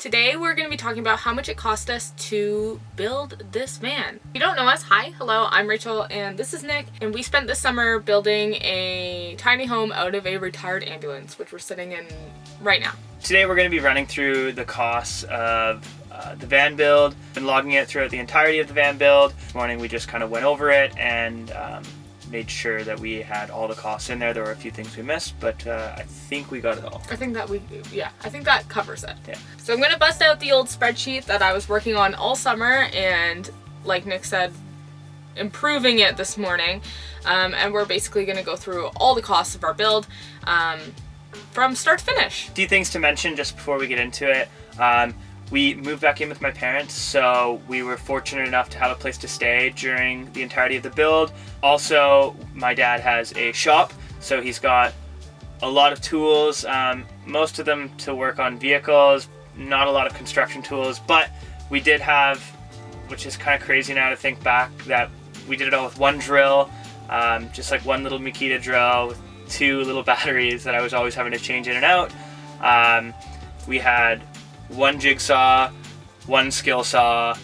Today we're going to be talking about how much it cost us to build this van. If you don't know us, hi, hello, I'm Rachel and this is Nick, and we spent this summer building a tiny home out of a retired ambulance, which we're sitting in right now. Today we're going to be running through the costs of the van build, been logging it throughout the entirety of the van build. This morning we just kind of went over it and made sure that we had all the costs in there. There were a few things we missed, but I think we got it all. I think that covers it. Yeah. So I'm going to bust out the old spreadsheet that I was working on all summer and, like Nick said, improving it this morning. And we're basically going to go through all the costs of our build from start to finish. A few things to mention just before we get into it. We moved back in with my parents, so we were fortunate enough to have a place to stay during the entirety of the build. Also, my dad has a shop, so he's got a lot of tools, most of them to work on vehicles, not a lot of construction tools, but we did have, which is kind of crazy now to think back, that we did it all with one drill, just like one little Makita drill with two little batteries that I was always having to change in and out. We had one jigsaw, one skill saw,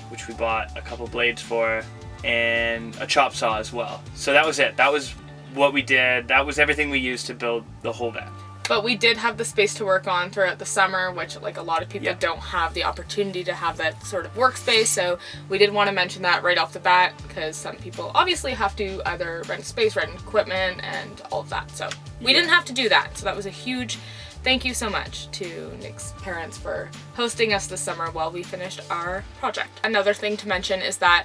which we bought a couple blades for, and a chop saw as well. So that was it. That was what we did. That was everything we used to build the whole van. But we did have the space to work on throughout the summer, which like a lot of people don't have the opportunity to have that sort of workspace. So we did want to mention that right off the bat, because some people obviously have to either rent space, rent equipment, and all of that. So we didn't have to do that. So that was a huge thank you so much to Nick's parents for hosting us this summer while we finished our project. Another thing to mention is that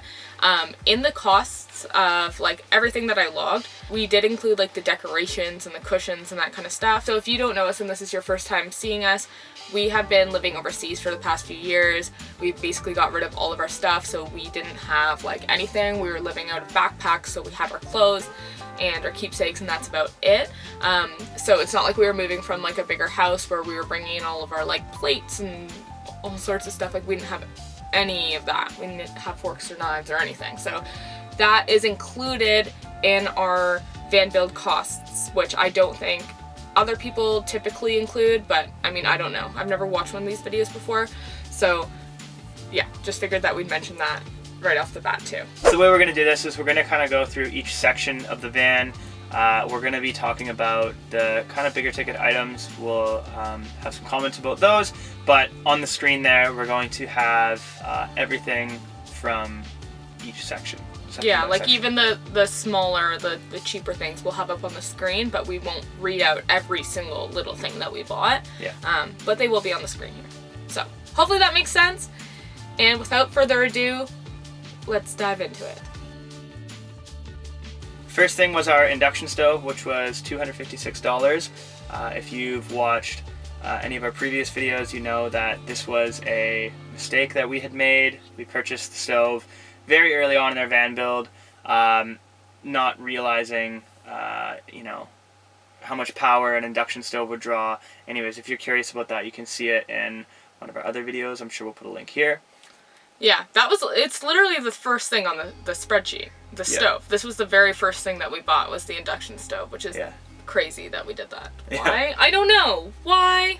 in the costs of like everything that I logged, we did include like the decorations and the cushions and that kind of stuff. So if you don't know us and this is your first time seeing us, we have been living overseas for the past few years. We basically got rid of all of our stuff, so we didn't have like anything. We were living out of backpacks, so we had our clothes and our keepsakes, and that's about it. So it's not like we were moving from like a bigger house where we were bringing in all of our like plates and all sorts of stuff. Like we didn't have any of that. We didn't have forks or knives or anything. So that is included in our van build costs, which I don't think other people typically include, but I mean, I don't know. I've never watched one of these videos before. So yeah, just figured that we'd mention that right off the bat too. So the way we're going to do this is we're going to kind of go through each section of the van. We're going to be talking about the kind of bigger ticket items. We'll have some comments about those, but on the screen there we're going to have everything from each section. Yeah, like even the smaller, the cheaper things we'll have up on the screen, but we won't read out every single little thing that we bought. Yeah. But they will be on the screen here. So hopefully that makes sense. And without further ado, let's dive into it. First thing was our induction stove, which was $256. If you've watched any of our previous videos, you know that this was a mistake that we had made. We purchased the stove very early on in our van build, not realizing, how much power an induction stove would draw. Anyways, if you're curious about that, you can see it in one of our other videos. I'm sure we'll put a link here. Yeah, it's literally the first thing on the spreadsheet, the stove. This was the very first thing that we bought, was the induction stove, which is crazy that we did that. Why? I don't know. Why?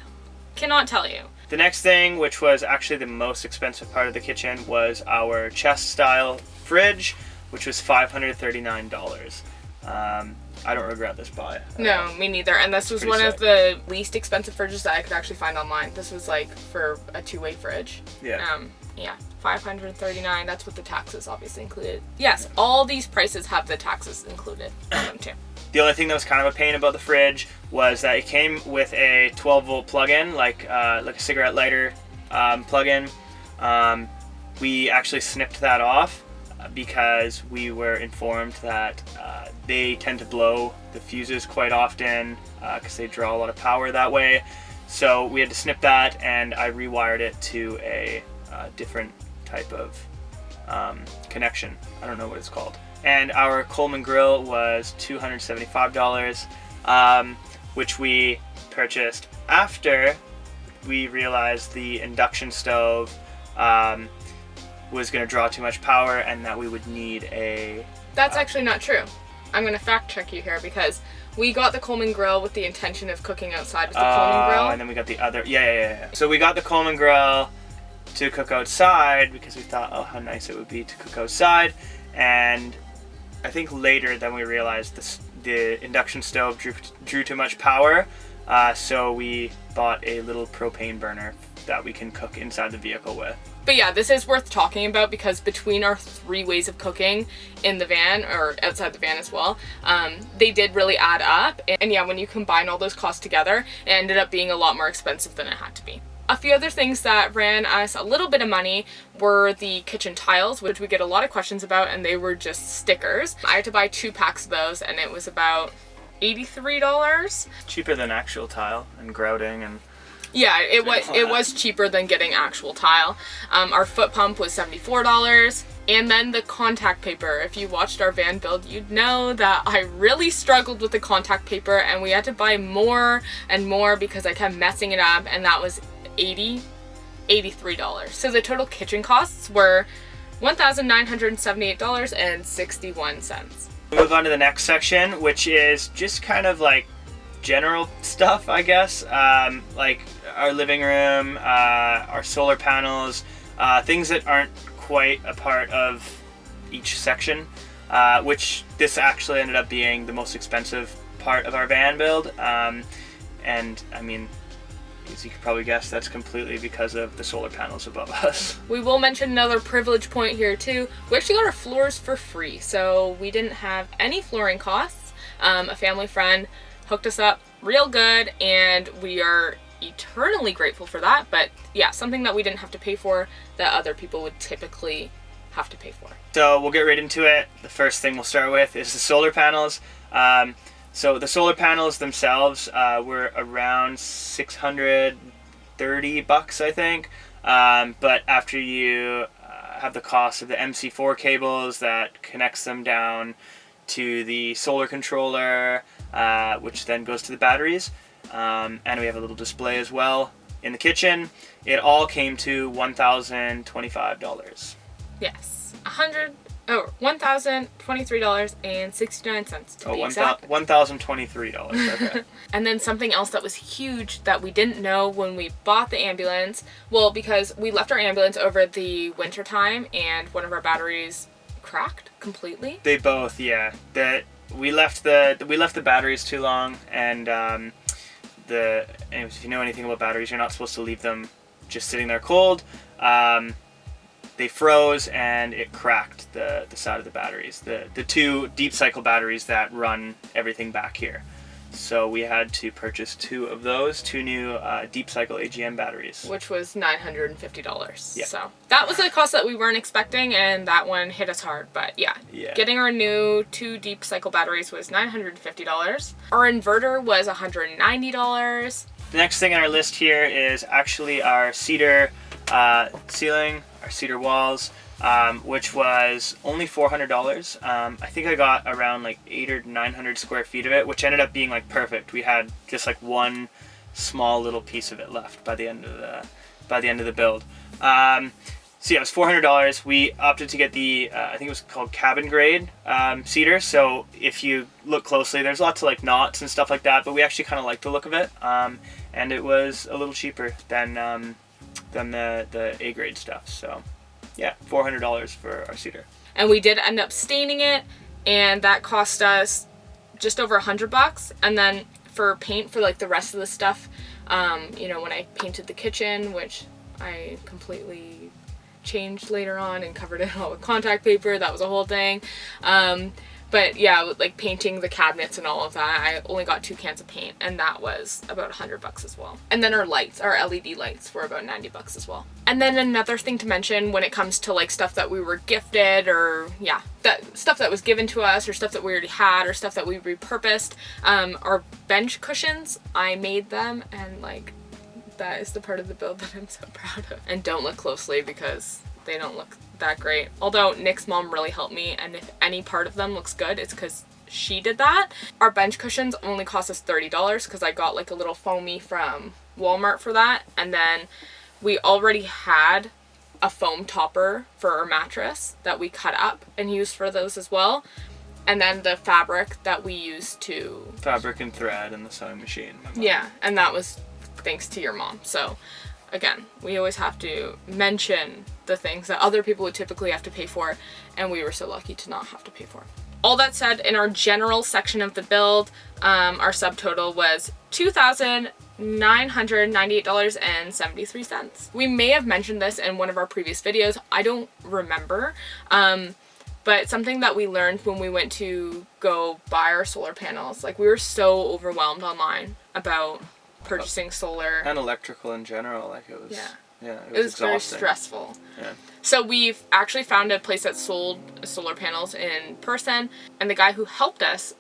Cannot tell you. The next thing, which was actually the most expensive part of the kitchen, was our chest-style fridge, which was $539. I don't regret this buy. No, me neither. And this was one of the least expensive fridges that I could actually find online. This was like for a two-way fridge. Yeah. Yeah, $539. That's with the taxes obviously included. Yes, all these prices have the taxes included in them too. The only thing that was kind of a pain about the fridge was that it came with a 12-volt plug-in, like a cigarette lighter plug-in. We actually snipped that off because we were informed that they tend to blow the fuses quite often because they draw a lot of power that way. So we had to snip that, and I rewired it to a different type of connection. I don't know what it's called. And our Coleman grill was $275, which we purchased after we realized the induction stove was going to draw too much power and that we would need a... That's actually not true. I'm going to fact check you here because we got the Coleman grill with the intention of cooking outside with the Coleman grill. And then we got the other, yeah. So we got the Coleman grill to cook outside because we thought, oh, how nice it would be to cook outside. And I think later then we realized the induction stove drew too much power. So we bought a little propane burner that we can cook inside the vehicle with. But yeah, this is worth talking about because between our 3 ways of cooking in the van, or outside the van as well, they did really add up. And yeah, when you combine all those costs together, it ended up being a lot more expensive than it had to be. A few other things that ran us a little bit of money were the kitchen tiles, which we get a lot of questions about, and they were just stickers. I had to buy 2 packs of those, and it was about $83. Cheaper than actual tile and grouting and... Yeah, it was cheaper than getting actual tile. Our foot pump was $74. And then the contact paper. If you watched our van build, you'd know that I really struggled with the contact paper, and we had to buy more and more because I kept messing it up, and that was $83. So the total kitchen costs were $1,978.61. We'll move on to the next section, which is just kind of like general stuff, I guess, like our living room, our solar panels, things that aren't quite a part of each section, which this actually ended up being the most expensive part of our van build. And I mean, as you could probably guess, that's completely because of the solar panels above us. We will mention another privilege point here too. We actually got our floors for free, so we didn't have any flooring costs. A family friend hooked us up real good, and we are eternally grateful for that. But yeah, something that we didn't have to pay for that other people would typically have to pay for. So we'll get right into it. The first thing we'll start with is the solar panels. So the solar panels themselves were around $630, I think. But after you have the cost of the MC4 cables that connects them down to the solar controller, which then goes to the batteries, and we have a little display as well in the kitchen, it all came to $1,025. Yes, $1,023.69 to be exact. $1,023. Okay. And then something else that was huge that we didn't know when we bought the ambulance, well, because we left our ambulance over the winter time and one of our batteries cracked completely. They both, yeah. We left the batteries too long, and anyways, if you know anything about batteries, you're not supposed to leave them just sitting there cold. They froze and it cracked the side of the batteries, the 2 deep cycle batteries that run everything back here. So we had to purchase 2 of those, 2 new deep cycle AGM batteries. Which was $950. Yeah. So that was a cost that we weren't expecting, and that one hit us hard. But yeah. Getting our new 2 deep cycle batteries was $950. Our inverter was $190. The next thing on our list here is actually our cedar ceiling, our cedar walls, which was only $400. I think I got around like 800 or 900 square feet of it, which ended up being like perfect. We had just like one small little piece of it left by the end of the build. So yeah, it was $400. We opted to get the I think it was called cabin grade cedar. So if you look closely, there's lots of like knots and stuff like that, but we actually kind of like the look of it, and it was a little cheaper than the A grade stuff. So yeah, $400 for our cedar. And we did end up staining it, and that cost us just over $100. And then for paint for like the rest of the stuff, when I painted the kitchen, which I completely changed later on and covered it all with contact paper, that was a whole thing. But yeah, like painting the cabinets and all of that, I only got 2 cans of paint, and that was about $100 as well. And then our lights, our LED lights, were about $90 as well. And then another thing to mention when it comes to like stuff that we were gifted, or yeah, that stuff that was given to us, or stuff that we already had, or stuff that we repurposed, our bench cushions, I made them, and like that is the part of the build that I'm so proud of. And don't look closely because they don't look that great. Although Nick's mom really helped me, and if any part of them looks good, it's because she did that. Our bench cushions only cost us $30 because I got like a little foamy from Walmart for that. And then we already had a foam topper for our mattress that we cut up and used for those as well. and then the fabric that we used to... Fabric and thread and the sewing machine. Yeah, and that was thanks to your mom. So, again, we always have to mention the things that other people would typically have to pay for, and we were so lucky to not have to pay for. All that said, in our general section of the build, our subtotal was $2,998.73. We may have mentioned this in one of our previous videos. I don't remember. But something that we learned when we went to go buy our solar panels, like we were so overwhelmed online about purchasing solar. And electrical in general, like it was... Yeah. Yeah, it was exhausting. very stressful. Yeah. So we've actually found a place that sold solar panels in person, and the guy who helped us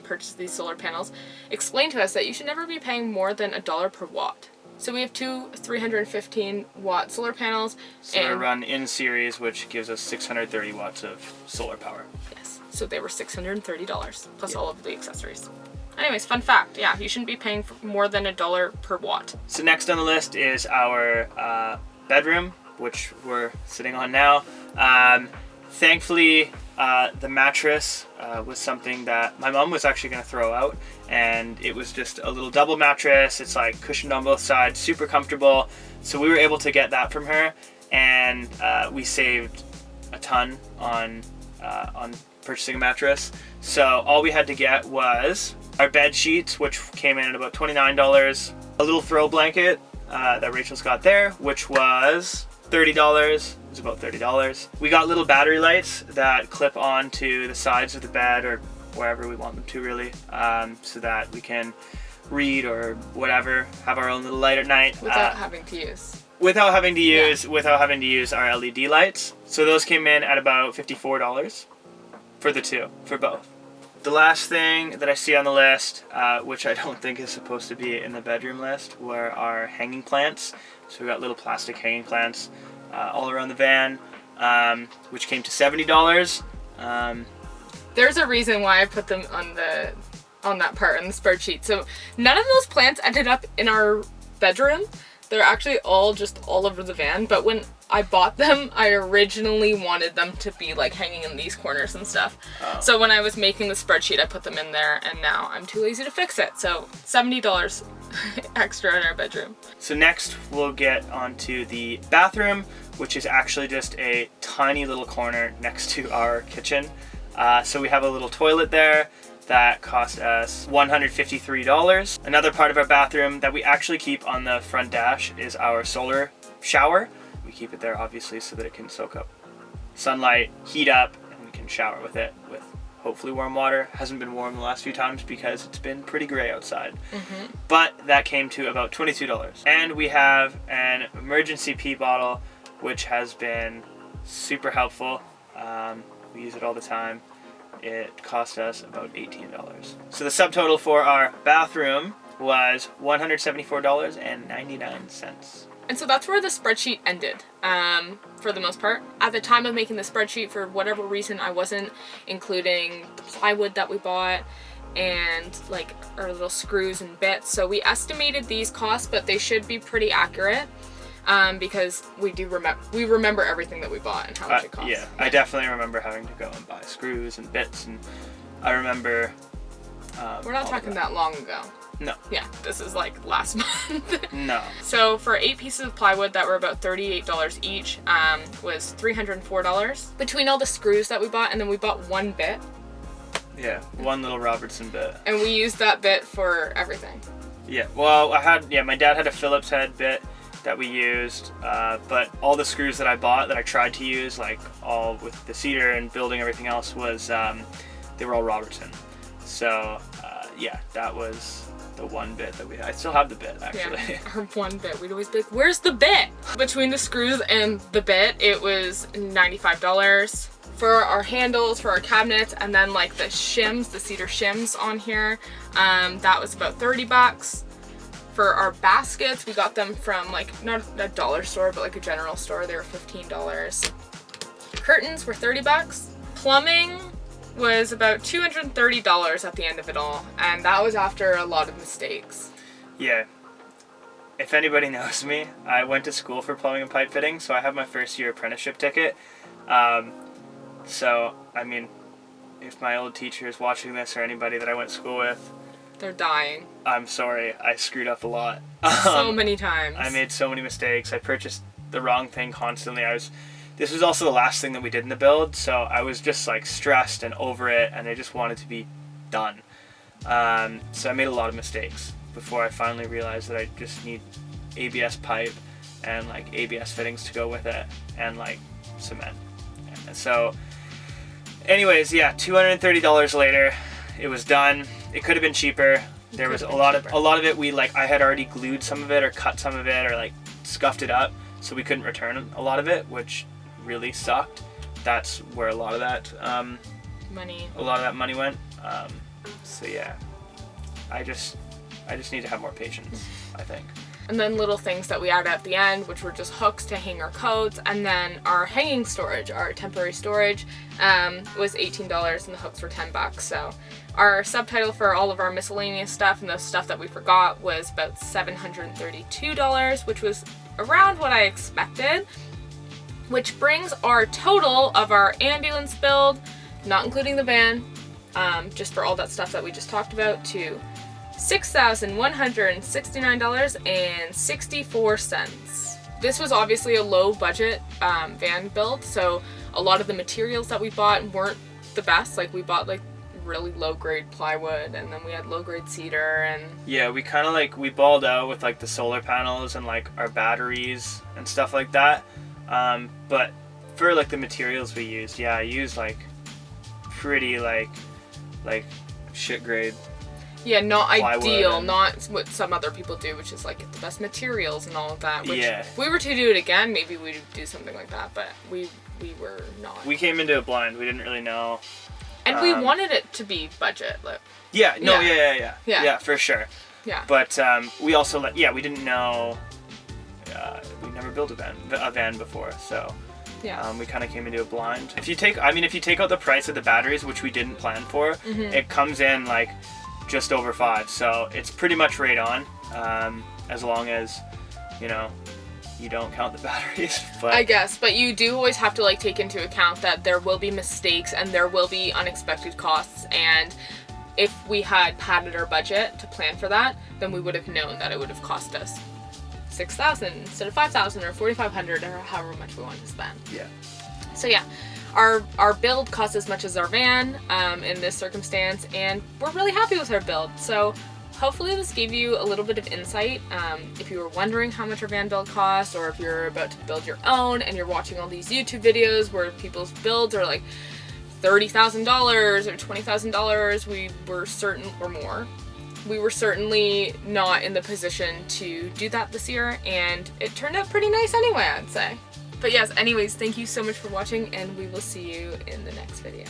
purchase these solar panels explained to us that you should never be paying more than $1 per watt. So we have two 315 watt solar panels. So they're run in series, which gives us 630 watts of solar power. Yes. So they were $630 plus all of the accessories. Anyways, fun fact. Yeah, you shouldn't be paying for more than $1 per watt. So next on the list is our bedroom, which we're sitting on now. Thankfully, the mattress was something that my mom was actually going to throw out, and it was just a little double mattress. It's like cushioned on both sides, super comfortable. So we were able to get that from her, and we saved a ton on purchasing a mattress. So all we had to get was our bed sheets, which came in at about $29, a little throw blanket that Rachel's got there, which was $30. It was about $30. We got little battery lights that clip onto the sides of the bed or wherever we want them to, really, so that we can read or whatever, have our own little light at night without having to use. Without having to use our LED lights. So those came in at about $54 for the two, for both. The last thing that I see on the list, which I don't think is supposed to be in the bedroom list, were our hanging plants. So we got little plastic hanging plants all around the van, which came to $70. There's a reason why I put them on that part in the spreadsheet. So none of those plants ended up in our bedroom. They're actually all just all over the van, but when I bought them, I originally wanted them to be like hanging in these corners and stuff. Oh. So when I was making the spreadsheet, I put them in there, and now I'm too lazy to fix it. So $70 extra in our bedroom. So next we'll get onto the bathroom, which is actually just a tiny little corner next to our kitchen. So we have a little toilet there that cost us $153. Another part of our bathroom that we actually keep on the front dash is our solar shower. We keep it there obviously so that it can soak up sunlight, heat up, and we can shower with it with hopefully warm water. Hasn't been warm the last few times because it's been pretty gray outside. Mm-hmm. But that came to about $22. And we have an emergency pee bottle, which has been super helpful. We use it all the time. It cost us about $18. So the subtotal for our bathroom was $174.99. And so that's where the spreadsheet ended, for the most part. At the time of making the spreadsheet, for whatever reason, I wasn't including the plywood that we bought and like our little screws and bits. So we estimated these costs, but they should be pretty accurate. Because we remember everything that we bought and how much it cost. Yeah, I definitely remember having to go and buy screws and bits, and I remember... We're not talking that long ago. No. Yeah, this is like last month. No. So for 8 pieces of plywood that were about $38 each, was $304. Between all the screws that we bought, and then we bought one bit. Yeah, one little Robertson bit. And we used that bit for everything. Yeah, well, my dad had a Phillips head bit that we used, but all the screws that I bought that I tried to use, like all with the cedar and building everything else, was they were all Robertson. So yeah, that was the one bit that I still have the bit actually. Yeah, our one bit. We'd always be like, where's the bit? Between the screws and the bit, it was $95 for our handles, for our cabinets, and then like the shims, the cedar shims on here, that was about $30. For our baskets, we got them from like not a dollar store, but like a general store. They were $15. Curtains were $30. Plumbing was about $230 at the end of it all, and that was after a lot of mistakes. Yeah. If anybody knows me, I went to school for plumbing and pipe fitting, so I have my first year apprenticeship ticket. So, I mean, if my old teacher is watching this or anybody that I went to school with, They're dying. I'm sorry. I screwed up a lot. So many times. I made so many mistakes. I purchased the wrong thing constantly. This was also the last thing that we did in the build, so I was just like stressed and over it, and I just wanted to be done. So I made a lot of mistakes before I finally realized that I just need ABS pipe and like ABS fittings to go with it, and like cement. And so anyways, yeah, $230 later, it was done. It could have been cheaper. There was a lot of it I had already glued some of it or cut some of it or like scuffed it up, so we couldn't return a lot of it, which really sucked. That's where a lot of that money went. So yeah, I just need to have more patience, I think. And then little things that we added at the end, which were just hooks to hang our coats, and then our hanging storage, our temporary storage, was $18 and the hooks were $10. So our subtitle for all of our miscellaneous stuff and the stuff that we forgot was about $732, which was around what I expected, which brings our total of our ambulance build, not including the van, just for all that stuff that we just talked about, to $6,169.64. This was obviously a low budget van build, so a lot of the materials that we bought weren't the best. Like we bought like really low grade plywood, and then we had low grade cedar, and yeah, we kind of we balled out with like the solar panels and like our batteries and stuff like that. But for like the materials we used, I used like pretty like shit grade. Yeah, not ideal, and not what some other people do, which is like get the best materials and all of that. Which yeah. If we were to do it again, maybe we'd do something like that, but we were not. We came into it blind. We didn't really know. And we wanted it to be budget. Yeah, for sure. Yeah. But we also we didn't know. We never built a van before, so yeah. We kind of came into it blind. If you take out the price of the batteries, which we didn't plan for, it comes in like just over $5, so it's pretty much right on, as long as you don't count the batteries. But I guess, but you do always have to like take into account that there will be mistakes and there will be unexpected costs, and if we had padded our budget to plan for that, then we would have known that it would have cost us $6,000 instead of $5,000 or $4,500 or however much we wanted to spend. Yeah. So yeah, our build costs as much as our van in this circumstance, and we're really happy with our build. So hopefully this gave you a little bit of insight. If you were wondering how much our van build costs, or if you're about to build your own and you're watching all these YouTube videos where people's builds are like $30,000 or $20,000, we were certainly not in the position to do that this year, and it turned out pretty nice anyway, I'd say. But yes, anyways, thank you so much for watching, and we will see you in the next video.